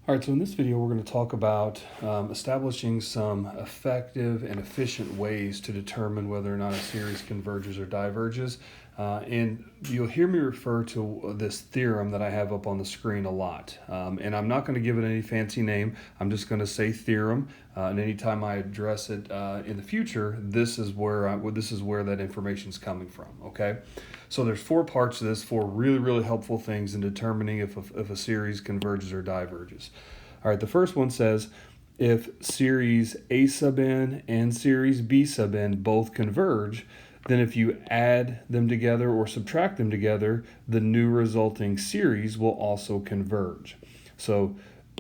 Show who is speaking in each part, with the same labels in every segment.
Speaker 1: All right, so in this video, we're going to talk about establishing some effective and efficient ways to determine whether or not a series converges or diverges. And you'll hear me refer to this theorem that I have up on the screen a lot. And I'm not going to give it any fancy name. I'm just going to say theorem. And anytime I address it in the future, this is where that information is coming from. Okay. So there's four parts to this, four really helpful things in determining if a series converges or diverges. All right, the first one says if series A sub n and series B sub n both converge, then if you add them together or subtract them together, the new resulting series will also converge. So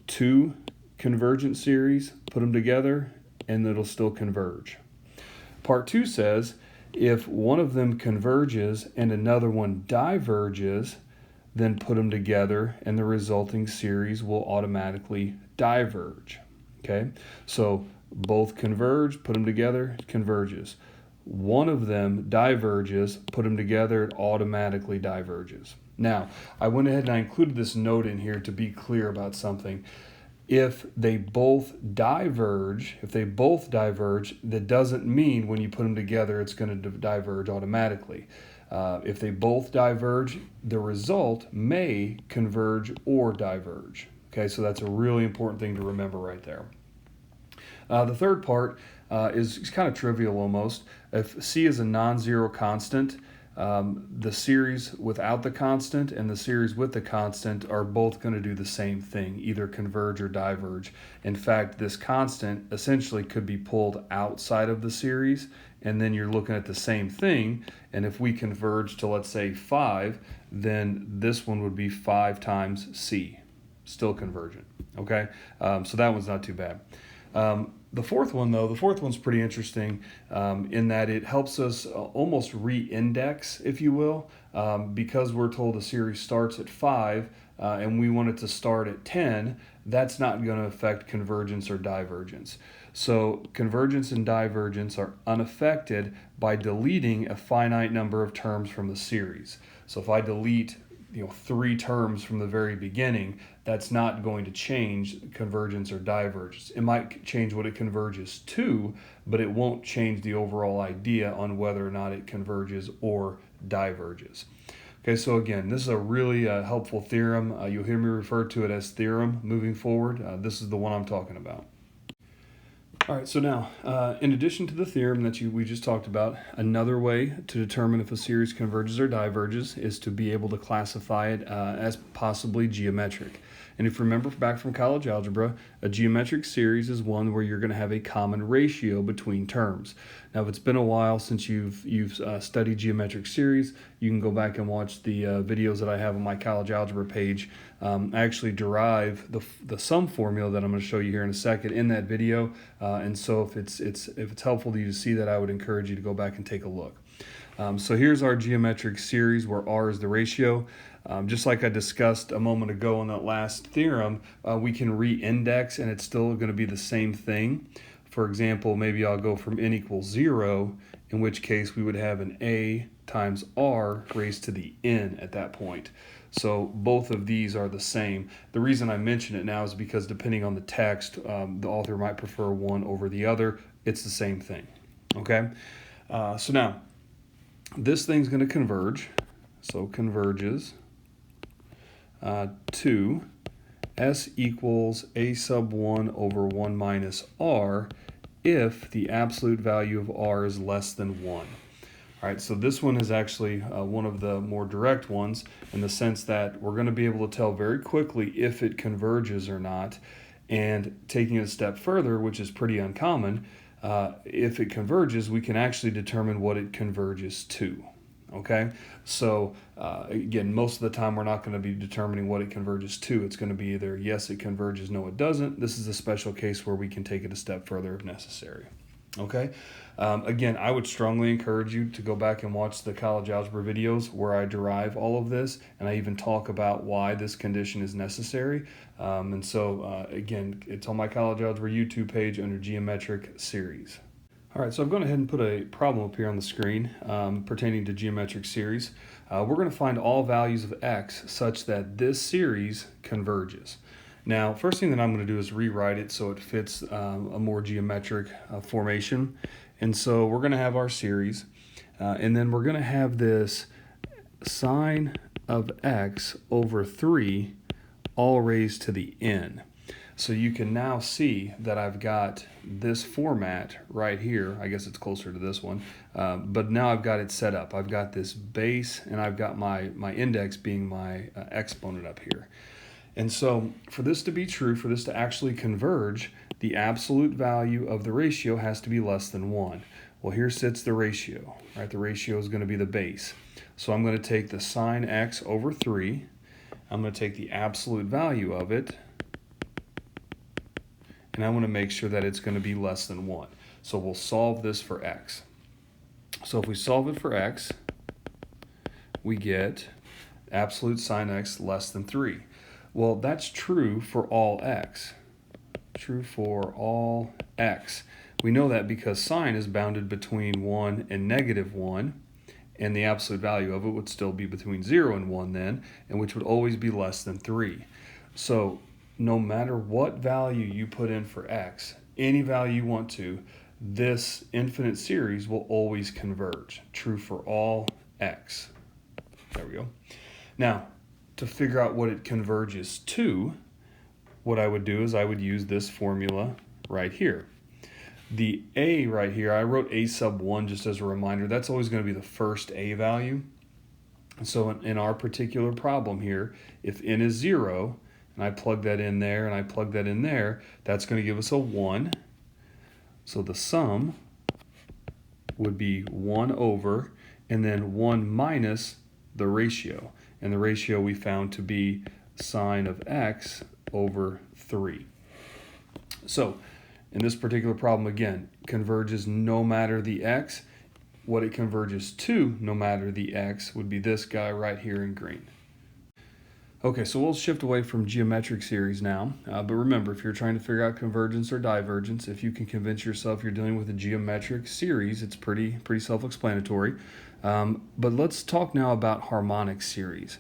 Speaker 1: two convergent series, put them together, and it'll still converge. Part two says if one of them converges and another one diverges, then put them together and the resulting series will automatically diverge. Okay, so both converge, put them together, it converges. One of them diverges, put them together, it automatically diverges. Now, I went ahead and I included this note in here to be clear about something. If they both diverge, that doesn't mean when you put them together it's going to diverge automatically. If they both diverge, the result may converge or diverge. Okay, so that's a really important thing to remember right there. The third part is kind of trivial almost. If C is a non-zero constant, the series without the constant and the series with the constant are both going to do the same thing, either converge or diverge. In fact, this constant essentially could be pulled outside of the series, and then you're looking at the same thing. And if we converge to, let's say, 5, then this one would be 5 times C, still convergent. Okay, so that one's not too bad. The fourth one's pretty interesting in that it helps us almost re-index, if you will, because we're told the series starts at 5 and we want it to start at 10. That's not going to affect convergence or divergence. So convergence and divergence are unaffected by deleting a finite number of terms from the series. So if I delete 3 terms from the very beginning, that's not going to change convergence or divergence. It might change what it converges to, but it won't change the overall idea on whether or not it converges or diverges. Okay, so again, this is a really helpful theorem. You'll hear me refer to it as theorem moving forward. This is the one I'm talking about. All right, so now, in addition to the theorem that we just talked about, another way to determine if a series converges or diverges is to be able to classify it as possibly geometric. And if you remember back from college algebra, a geometric series is one where you're going to have a common ratio between terms. Now, if it's been a while since you've studied geometric series, you can go back and watch the videos that I have on my college algebra page. I actually derive the sum formula that I'm going to show you here in a second in that video. And so if it's helpful to you to see that, I would encourage you to go back and take a look. So here's our geometric series where R is the ratio. Just like I discussed a moment ago in that last theorem, we can re-index and it's still going to be the same thing. For example, maybe I'll go from n equals 0, in which case we would have an A times R raised to the n at that point. So both of these are the same. The reason I mention it now is because depending on the text, the author might prefer one over the other. It's the same thing. Okay? So now, this thing's going to converge. So converges to S equals A sub 1 over 1 minus R if the absolute value of R is less than 1. All right, so this one is actually one of the more direct ones in the sense that we're going to be able to tell very quickly if it converges or not. And taking it a step further, which is pretty uncommon, if it converges, we can actually determine what it converges to. Okay, so again, most of the time we're not going to be determining what it converges to. It's going to be either yes, it converges, no, it doesn't. This is a special case where we can take it a step further if necessary. Okay, again, I would strongly encourage you to go back and watch the college algebra videos where I derive all of this, and I even talk about why this condition is necessary. And so, again, it's on my college algebra YouTube page under geometric series. All right, so I've gone ahead and put a problem up here on the screen pertaining to geometric series. We're going to find all values of x such that this series converges. Now, first thing that I'm going to do is rewrite it so it fits a more geometric formation. And so we're going to have our series, and then we're going to have this sine of x over 3 all raised to the n. So you can now see that I've got this format right here. I guess it's closer to this one, but now I've got it set up. I've got this base, and I've got my index being my exponent up here. And so for this to be true, for this to actually converge, the absolute value of the ratio has to be less than 1. Well, here sits the ratio, right? The ratio is going to be the base. So I'm going to take the sine x over 3. I'm going to take the absolute value of it, and I want to make sure that it's going to be less than 1. So we'll solve this for x. So if we solve it for x, we get absolute sine x less than 3. Well, that's true for all x. True for all x. We know that because sine is bounded between 1 and -1, and the absolute value of it would still be between 0 and 1 then, and which would always be less than 3. So no matter what value you put in for x, any value you want to, this infinite series will always converge. True for all x. There we go. Now, to figure out what it converges to, what I would do is I would use this formula right here. The a right here, I wrote a sub 1 just as a reminder. That's always going to be the first a value. So in our particular problem here, if n is 0, and I plug that in there, and I plug that in there, that's going to give us a 1. So the sum would be 1 over, and then 1 minus the ratio. And the ratio we found to be sine of x over 3. So in this particular problem, again, converges no matter the x. What it converges to, no matter the x, would be this guy right here in green. Okay, so we'll shift away from geometric series now. But remember, if you're trying to figure out convergence or divergence, if you can convince yourself you're dealing with a geometric series, it's pretty self-explanatory. But let's talk now about harmonic series.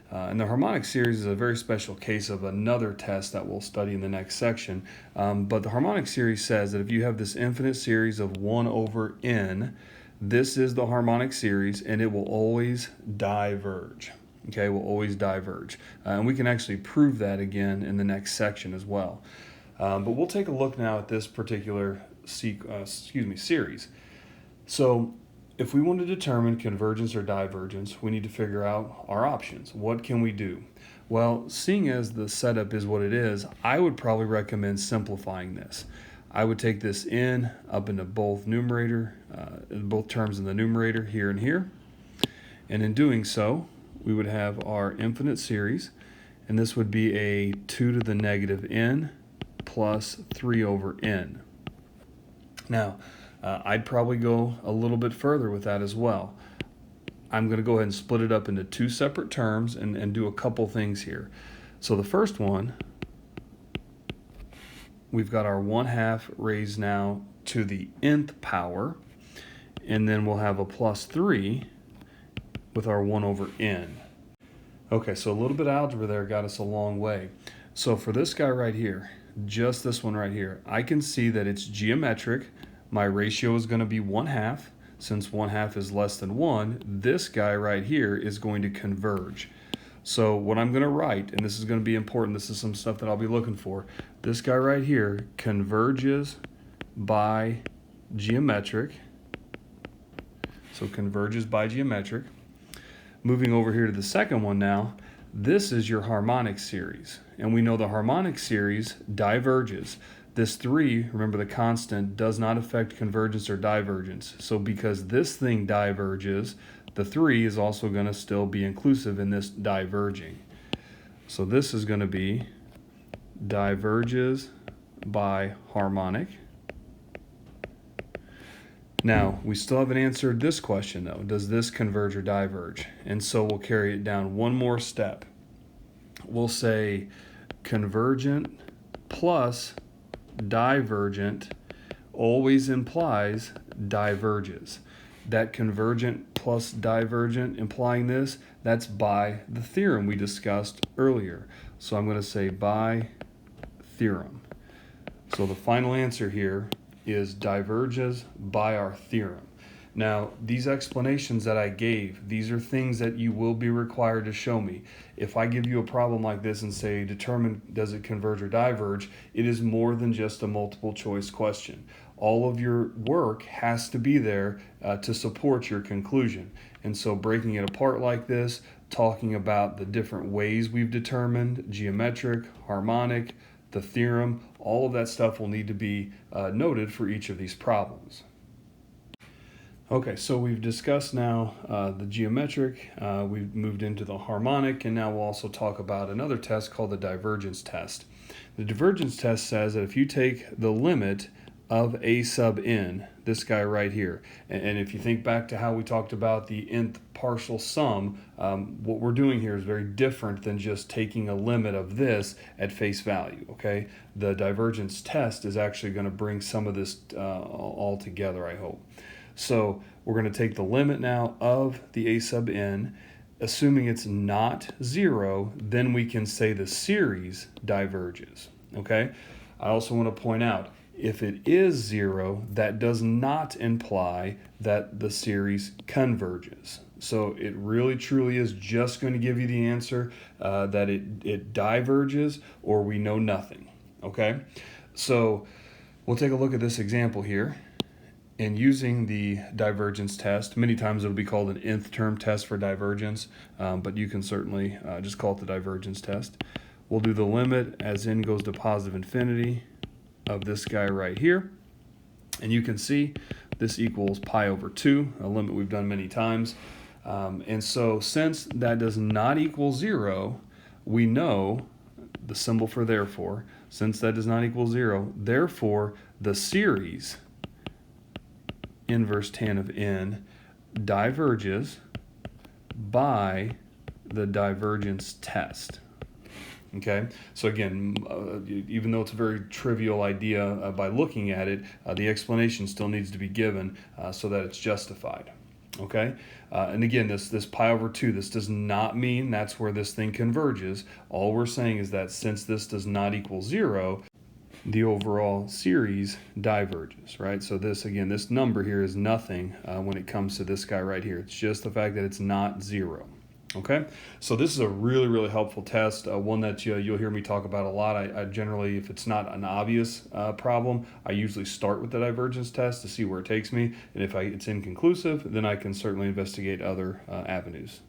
Speaker 1: And the harmonic series is a very special case of another test that we'll study in the next section. But the harmonic series says that if you have this infinite series of 1 over n, this is the harmonic series, and it will always diverge. Okay, will always diverge. And we can actually prove that again in the next section as well. But we'll take a look now at this particular series. So if we want to determine convergence or divergence, we need to figure out our options. What can we do? Well, seeing as the setup is what it is, I would probably recommend simplifying this. I would take this n up into both both terms in the numerator here and here. And in doing so, we would have our infinite series, and this would be a 2 to the negative n plus 3 over n. Now, I'd probably go a little bit further with that as well. I'm going to go ahead and split it up into 2 separate terms and do a couple things here. So the first one, we've got our 1/2 raised now to the nth power, and then we'll have a plus 3 with our 1 over n. Okay, so a little bit of algebra there got us a long way. So for this guy right here, just this one right here, I can see that it's geometric. My ratio is going to be 1/2. Since 1/2 is less than 1, this guy right here is going to converge. So what I'm going to write, and this is going to be important, this is some stuff that I'll be looking for. This guy right here converges by geometric. So converges by geometric. Moving over here to the second one now, this is your harmonic series. And we know the harmonic series diverges. This 3, remember the constant, does not affect convergence or divergence. So because this thing diverges, the 3 is also going to still be inclusive in this diverging. So this is going to be diverges by harmonic. Now, we still haven't answered this question though. Does this converge or diverge? And so we'll carry it down one more step. We'll say convergent plus divergent always implies diverges. That convergent plus divergent implying this, that's by the theorem we discussed earlier. So I'm going to say by theorem. So the final answer here is diverges by our theorem. Now, these explanations that I gave, these are things that you will be required to show me. If I give you a problem like this and say, determine does it converge or diverge, it is more than just a multiple choice question. All of your work has to be there to support your conclusion. And so breaking it apart like this, talking about the different ways we've determined, geometric, harmonic, the theorem, all of that stuff will need to be noted for each of these problems. Okay, so we've discussed now the geometric, we've moved into the harmonic, and now we'll also talk about another test called the divergence test. The divergence test says that if you take the limit of a sub n, this guy right here, and if you think back to how we talked about the nth partial sum, what we're doing here is very different than just taking a limit of this at face value, okay? The divergence test is actually going to bring some of this all together, I hope. So we're going to take the limit now of the a sub n, assuming it's not 0, then we can say the series diverges, okay? I also want to point out, if it is 0, that does not imply that the series converges. So it really truly is just going to give you the answer that it diverges, or we know nothing, okay? So we'll take a look at this example here. And using the divergence test, many times it'll be called an nth term test for divergence, but you can certainly just call it the divergence test. We'll do the limit as n goes to positive infinity of this guy right here. And you can see this equals pi over 2, a limit we've done many times. And so since that does not equal 0, we know the symbol for therefore. Since that does not equal 0, therefore the series inverse tan of n diverges by the divergence test. Okay, so again, even though it's a very trivial idea by looking at it, the explanation still needs to be given so that it's justified. Okay, and again, this pi over 2, this does not mean that's where this thing converges. All we're saying is that since this does not equal 0, the overall series diverges, right? So this, again, this number here is nothing when it comes to this guy right here. It's just the fact that it's not 0. Okay, so this is a really, really helpful test, one that you'll hear me talk about a lot. I generally, if it's not an obvious problem, I usually start with the divergence test to see where it takes me, and if it's inconclusive, then I can certainly investigate other avenues.